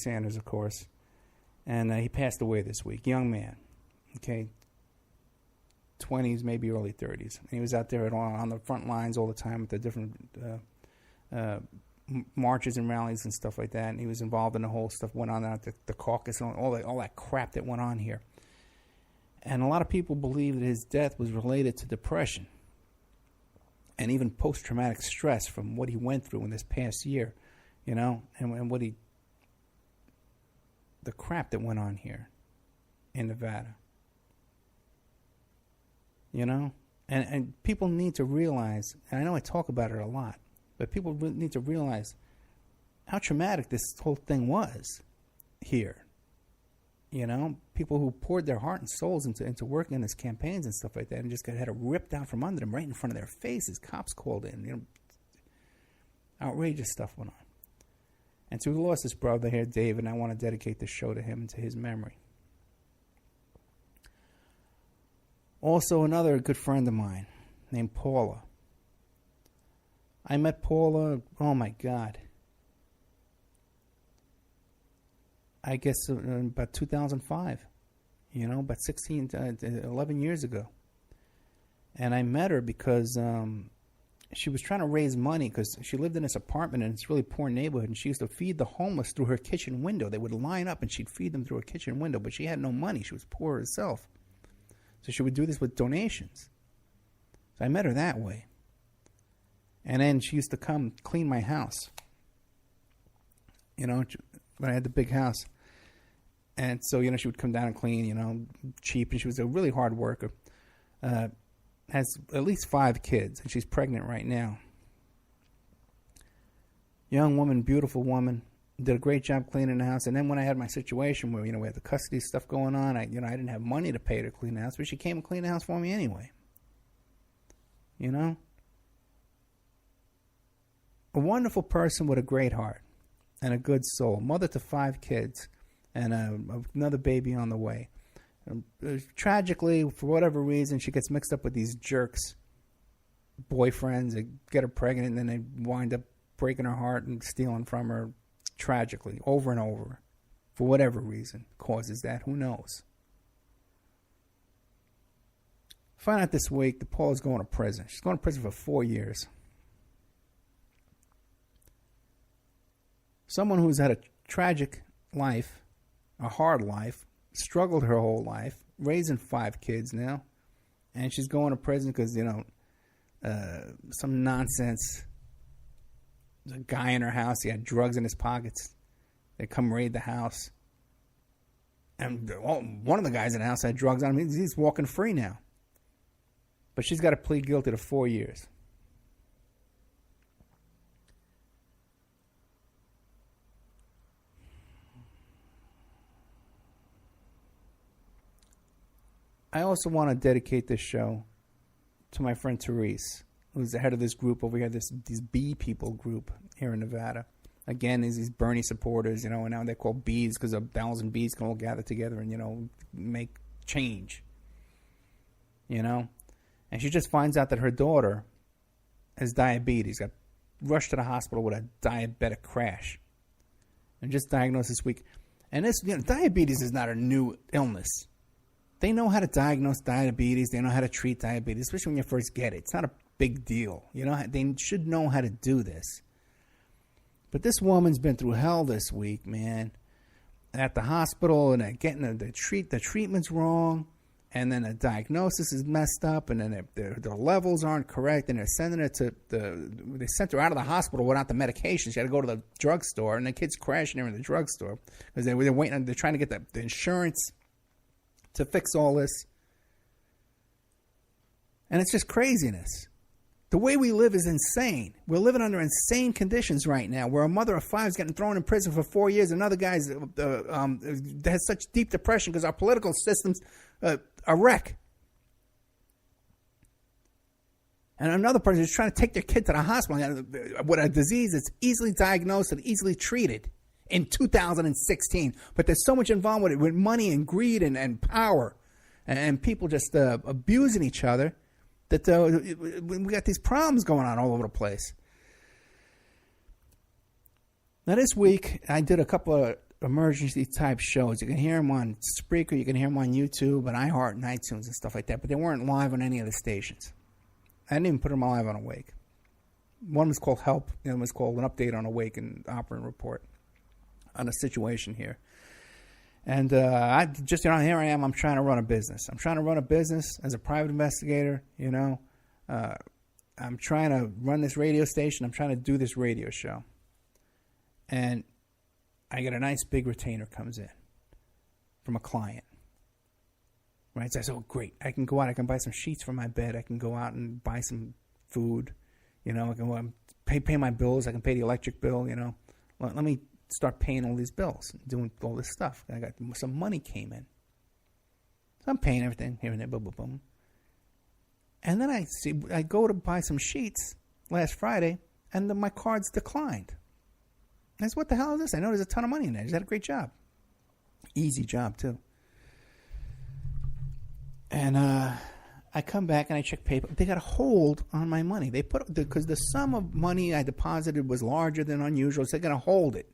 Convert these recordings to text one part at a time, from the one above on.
Sanders, of course. And he passed away this week. Young man, okay, 20s, maybe early 30s. And he was out there on the front lines all the time at the different marches and rallies and stuff like that. And he was involved in the whole stuff went on at the caucus and all that crap that went on here. And a lot of people believe that his death was related to depression and even post-traumatic stress from what he went through in this past year, you know, and the crap that went on here in Nevada. You know? And people need to realize, and I know I talk about it a lot, but people need to realize how traumatic this whole thing was here. You know? People who poured their heart and souls into working in his campaigns and stuff like that and just had it ripped out from under them right in front of their faces. Cops called in. You know, outrageous stuff went on. And so we lost his brother here, David, and I want to dedicate this show to him and to his memory. Also, another good friend of mine named Paula. I met Paula, oh my God, I guess about 2005, you know, about 11 years ago. And I met her because she was trying to raise money because she lived in this apartment in this really poor neighborhood, and she used to feed the homeless through her kitchen window. They would line up and she'd feed them through her kitchen window, but she had no money. She was poor herself. So she would do this with donations. So I met her that way. And then she used to come clean my house. You know, when I had the big house. And so, you know, she would come down and clean, you know, cheap. And she was a really hard worker. Has at least 5 kids, and she's pregnant right now. Young woman, beautiful woman, did a great job cleaning the house. And then when I had my situation where, you know, we had the custody stuff going on, I didn't have money to pay her to clean the house, but she came and cleaned the house for me anyway. You know? A wonderful person with a great heart and a good soul. Mother to 5 kids and another baby on the way. Tragically, for whatever reason, she gets mixed up with these jerks, boyfriends that get her pregnant, and then they wind up breaking her heart and stealing from her tragically, over and over. For whatever reason causes that, who knows? Find out this week that Paula's going to prison. She's going to prison for 4 years. Someone who's had a tragic life, a hard life, struggled her whole life, raising 5 kids now, and she's going to prison because, you know, some nonsense. There's a guy in her house, he had drugs in his pockets. They come raid the house. And one of the guys in the house had drugs on him. He's walking free now. But she's got to plead guilty to 4 years. I also want to dedicate this show to my friend Therese, who's the head of this group over here, these Bee People group here in Nevada. Again, these Bernie supporters, you know, and now they're called bees because 1,000 bees can all gather together and, you know, make change, you know. And she just finds out that her daughter has diabetes, got rushed to the hospital with a diabetic crash, and just diagnosed this week. And this, you know, diabetes is not a new illness. They know how to diagnose diabetes. They know how to treat diabetes, especially when you first get it. It's not a big deal. You know, they should know how to do this. But this woman's been through hell this week, man. At the hospital, and getting the treatment's wrong, and then the diagnosis is messed up, and then their levels aren't correct, and they're sending her they sent her out of the hospital without the medication. She had to go to the drugstore, and the kid's crashing her in the drugstore because they're waiting. They're trying to get the insurance to fix all this. And it's just craziness. The way we live is insane. We're living under insane conditions right now, where a mother of 5 is getting thrown in prison for 4 years. Another guy's has such deep depression because our political system's a wreck. And another person is trying to take their kid to the hospital with a disease that's easily diagnosed and easily treated in 2016. But there's so much involved with it, with money and greed and power, and people just abusing each other, that we got these problems going on all over the place. Now this week, I did a couple of emergency type shows. You can hear them on Spreaker, you can hear them on YouTube and iHeart and iTunes and stuff like that, but they weren't live on any of the stations. I didn't even put them live on Awake. One was called Help, the other was called An Update on Awake and Opera and Report on a situation here. And I just, here I am, I'm trying to run a business. I'm trying to run a business as a private investigator, I'm trying to run this radio station. I'm trying to do this radio show. And I get a nice big retainer comes in from a client. Right? So I said, oh, great. I can go out. I can buy some sheets for my bed. I can go out and buy some food. I can pay my bills. I can pay the electric bill, Let me start paying all these bills, doing all this stuff. I got some money came in. So I'm paying everything here and there, boom, boom, boom. And then I go to buy some sheets last Friday, and then my cards declined. I said, what the hell is this? I know there's a ton of money in there. I just had a great job. Easy job, too. And I come back and I check paper. They got a hold on my money. They because the sum of money I deposited was larger than unusual, so they're going to hold it.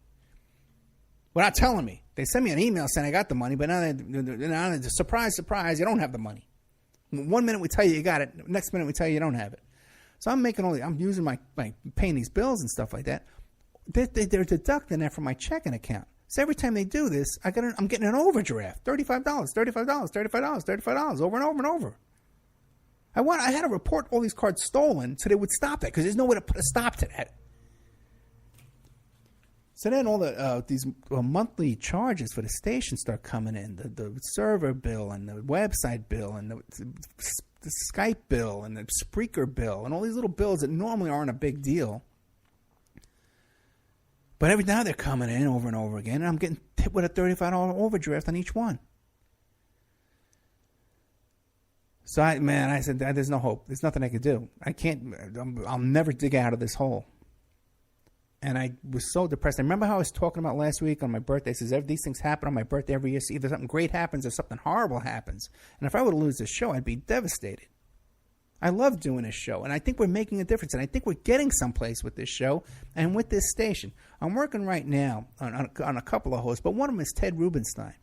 Without telling me. They sent me an email saying I got the money, but now they're surprise, surprise, you don't have the money. 1 minute we tell you got it, next minute we tell you don't have it. So I'm using my paying these bills and stuff like that. They're deducting that from my checking account. So every time they do this, I'm getting an overdraft. $35, $35, $35, $35, over and over and over. I had to report all these cards stolen so they would stop that, because there's no way to put a stop to that. So then all these monthly charges for the station start coming in. The server bill and the website bill and the Skype bill and the Spreaker bill and all these little bills that normally aren't a big deal. But every now they're coming in over and over again, and I'm getting hit with a $35 overdraft on each one. So I said, there's no hope. There's nothing I could do. I'll never dig out of this hole. And I was so depressed. I remember how I was talking about last week on my birthday. It says these things happen on my birthday every year. So either something great happens or something horrible happens. And if I were to lose this show, I'd be devastated. I love doing this show, and I think we're making a difference, and I think we're getting someplace with this show and with this station. I'm working right now on a couple of hosts, but one of them is Ted Rubenstein.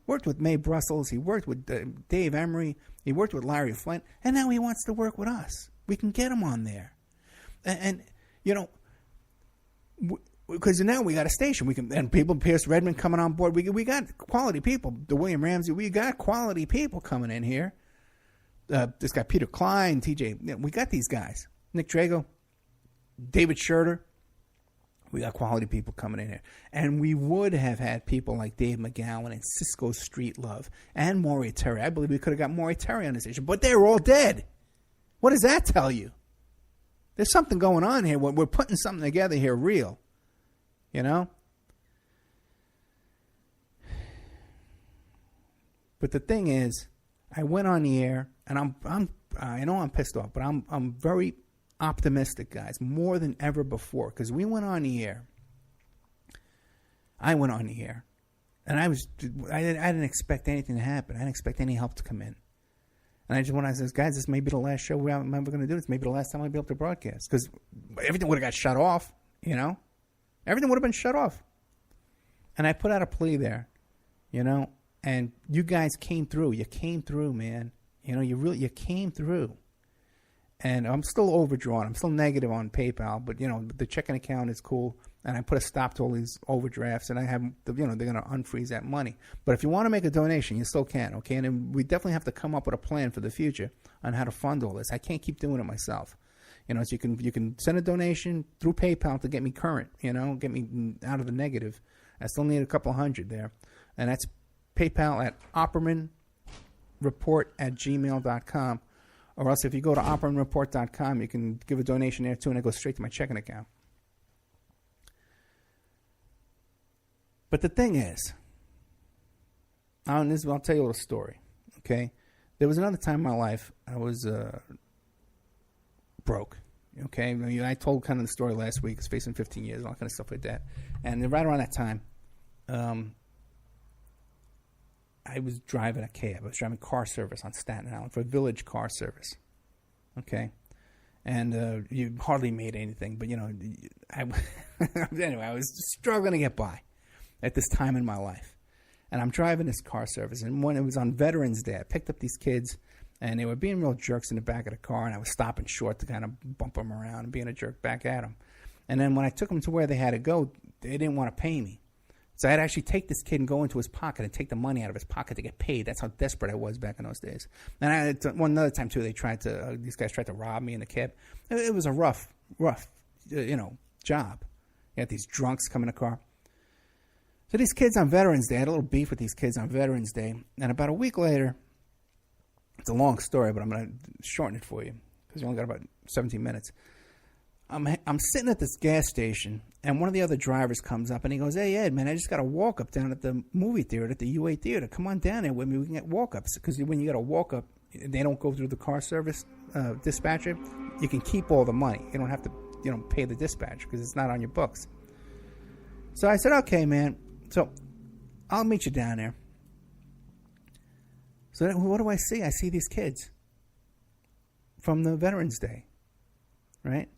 Worked with Mae Brussels. He worked with Dave Emery. He worked with Larry Flint, and now he wants to work with us. We can get him on there. And because now we got a station. And people, Pierce Redmond coming on board. We got quality people. The William Ramsey. We got quality people coming in here. This guy Peter Klein, TJ. We got these guys. Nick Drago, David Schurter. We got quality people coming in here. And we would have had people like Dave McGowan and Cisco Streetlove and Maury Terry. I believe we could have got Maury Terry on the station, but they're all dead. What does that tell you? There's something going on here. We're putting something together here real. But the thing is, I went on the air, and I know I'm pissed off, but I'm very optimistic, guys, more than ever before, because we went on the air. I went on the air, and I didn't expect anything to happen. I didn't expect any help to come in. And when I said, guys, this may be the last show I'm ever going to do. This may be the last time I'll be able to broadcast, because everything would have got shut off, Everything would have been shut off. And I put out a plea there, and you guys came through. You came through, man. You came through. And I'm still overdrawn. I'm still negative on PayPal, but the checking account is cool. And I put a stop to all these overdrafts, and I have, they're going to unfreeze that money. But if you want to make a donation, you still can, okay? And then we definitely have to come up with a plan for the future on how to fund all this. I can't keep doing it myself. So you can send a donation through PayPal to get me current, get me out of the negative. I still need a couple hundred there. And that's PayPal at oppermanreport@gmail.com. Or else if you go to oppermanreport.com, you can give a donation there too, and it goes straight to my checking account. But the thing is, I'll tell you a little story, okay? There was another time in my life I was broke, okay? I told kind of the story last week. I was facing 15 years and all kind of stuff like that. And right around that time, I was driving a cab. I was driving car service on Staten Island for Village Car Service, okay? And you hardly made anything, but, anyway, I was struggling to get by. at this time in my life. And I'm driving this car service. And when it was on Veterans Day, I picked up these kids, and they were being real jerks in the back of the car, and I was stopping short to kind of bump them around and being a jerk back at them. And then when I took them to where they had to go, they didn't want to pay me. So I'd actually take this kid and go into his pocket and take the money out of his pocket to get paid. That's how desperate I was back in those days. And one another time, too, these guys tried to rob me in the cab. It was a rough, job. You had these drunks come in the car. So these kids on Veterans Day, I had a little beef with these kids on Veterans Day. And about a week later, it's a long story, but I'm going to shorten it for you because you only got about 17 minutes. I'm sitting at this gas station, and one of the other drivers comes up, and he goes, "Hey, Ed, man, I just got a walk-up down at the movie theater, at the UA Theater. Come on down there with me. We can get walk-ups." Because when you get a walk-up, they don't go through the car service dispatcher. You can keep all the money. You don't have to, pay the dispatcher because it's not on your books. So I said, "Okay, man. So I'll meet you down there." So then, what do I see? I see these kids from the Veterans Day, right?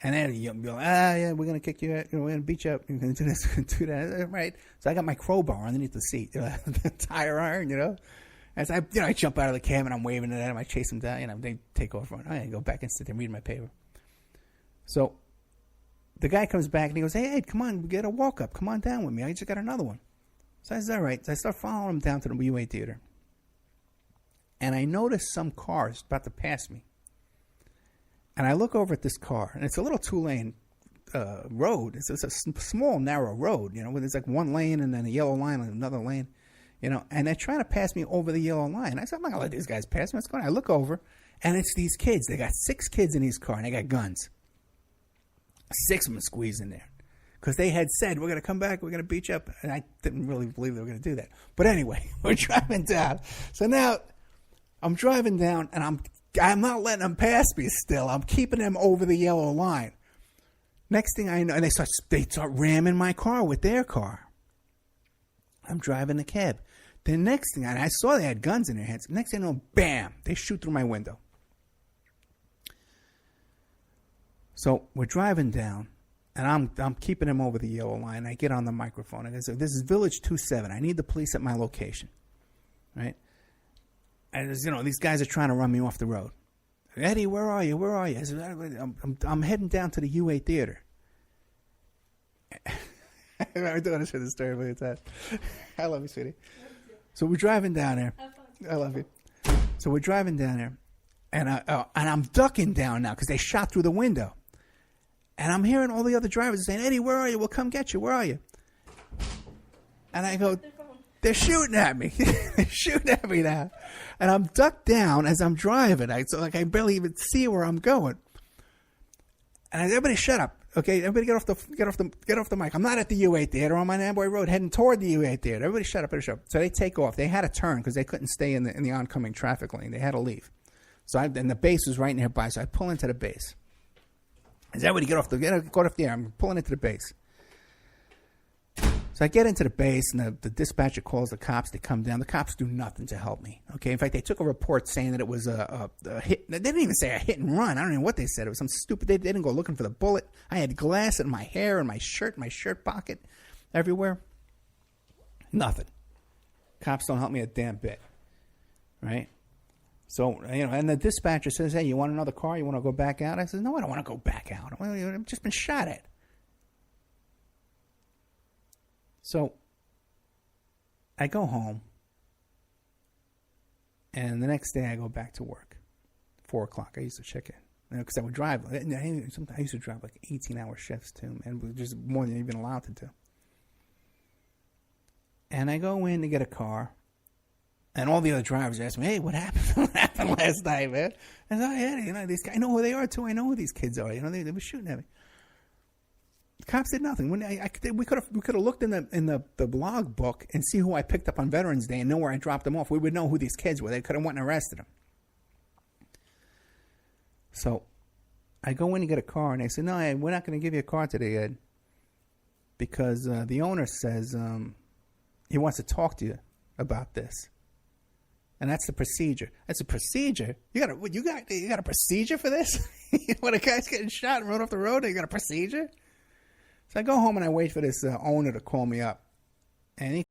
And then you'll be like, yeah, we're going to kick you out. We're going to beat you up. You're going to do this, do that. Right? So I got my crowbar underneath the seat, the tire iron, As I jump out of the cab and I'm waving at them. I chase them down. They take off. I go back and sit there and read my paper. So the guy comes back and he goes, "Hey, Ed, come on. We get a walk-up. Come on down with me. I just got another one." So I said, "All right." So I start following him down to the UA Theater. And I notice some cars about to pass me. And I look over at this car, and it's a little two-lane road. It's a small, narrow road, where there's like one lane and then a yellow line and another lane, and they're trying to pass me over the yellow line. I said, "I'm not going to let these guys pass me. What's going on?" I look over, and it's these kids. They got 6 kids in his car, and they got guns. 6 of them squeezed in there because they had said, "We're going to come back. We're going to beat you up." And I didn't really believe they were going to do that. But anyway, we're driving down. So now I'm driving down, and I'm not letting them pass me still. I'm keeping them over the yellow line. Next thing I know, and they start ramming my car with their car. I'm driving the cab. The next thing, and I saw they had guns in their hands. Next thing I know, bam, they shoot through my window. So we're driving down, and I'm keeping them over the yellow line. I get on the microphone, and I say, "This is Village 27. I need the police at my location." Right? And these guys are trying to run me off the road. "Eddie, where are you? Where are you?" I said, I'm heading down to the UA Theater. I don't want to share this story a million times. I love you, sweetie. So we're driving down there. I love you. So we're driving down there, and I'm ducking down now because they shot through the window. And I'm hearing all the other drivers saying, "Eddie, where are you? We'll come get you. Where are you?" And I go, "They're shooting at me." They're shooting at me now. And I'm ducked down as I'm driving. I barely even see where I'm going. And everybody shut up. Okay, everybody get off the mic. I'm not at the UA Theater. I'm on Amboy Road heading toward the UA Theater. Everybody shut up. So they take off. They had to turn because they couldn't stay in the oncoming traffic lane. They had to leave. And the base was right nearby. So I pull into the base. I said, "Everybody get off the air. I'm pulling into the base." So I get into the base, and the dispatcher calls the cops. They come down. The cops do nothing to help me. Okay, in fact, they took a report saying that it was a hit. They didn't even say a hit and run. I don't know what they said. It was some stupid. They didn't go looking for the bullet. I had glass in my hair and my shirt pocket, everywhere. Nothing. Cops don't help me a damn bit. Right? So, and the dispatcher says, "Hey, you want another car? You want to go back out?" I said, "No, I don't want to go back out. I've just been shot at." So I go home, and the next day I go back to work, 4 o'clock. I used to check in because I would drive. I used to drive like 18-hour shifts too, and just more than even allowed to do. And I go in to get a car, and all the other drivers ask me, "Hey, what happened? What happened last night, man?" And I said, "Yeah, these guys, I know who they are too. I know who these kids are. They were shooting at me." The cops did nothing. We could have looked in the log book and see who I picked up on Veterans Day and know where I dropped them off. We would know who these kids were. They could have went and arrested them. So I go in to get a car, and they say, "No, we're not going to give you a car today, Ed, because the owner says he wants to talk to you about this." And that's the procedure. That's a procedure. You got a procedure for this? When a guy's getting shot and run off the road, you got a procedure? So I go home and I wait for this owner to call me up. Any